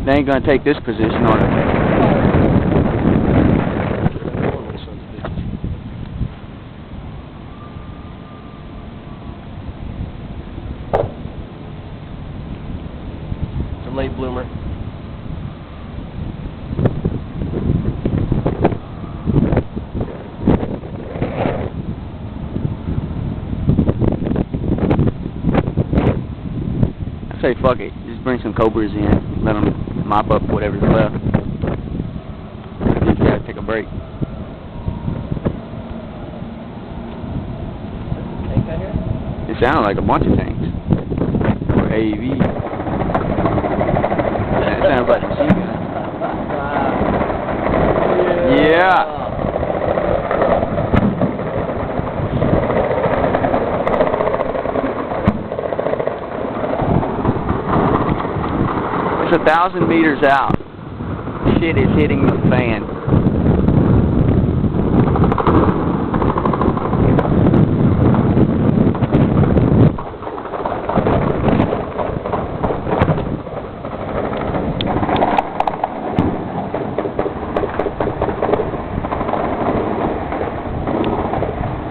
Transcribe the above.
They ain't gonna take this position, are they? It's a late bloomer. I say fuck it. Just bring some cobras in. Let them mop up whatever's left. Just gotta take a break. It sounded like a bunch of things. Or AEV. That sounds like a machine gun. Yeah. It's 1,000 meters out. Shit is hitting the fan.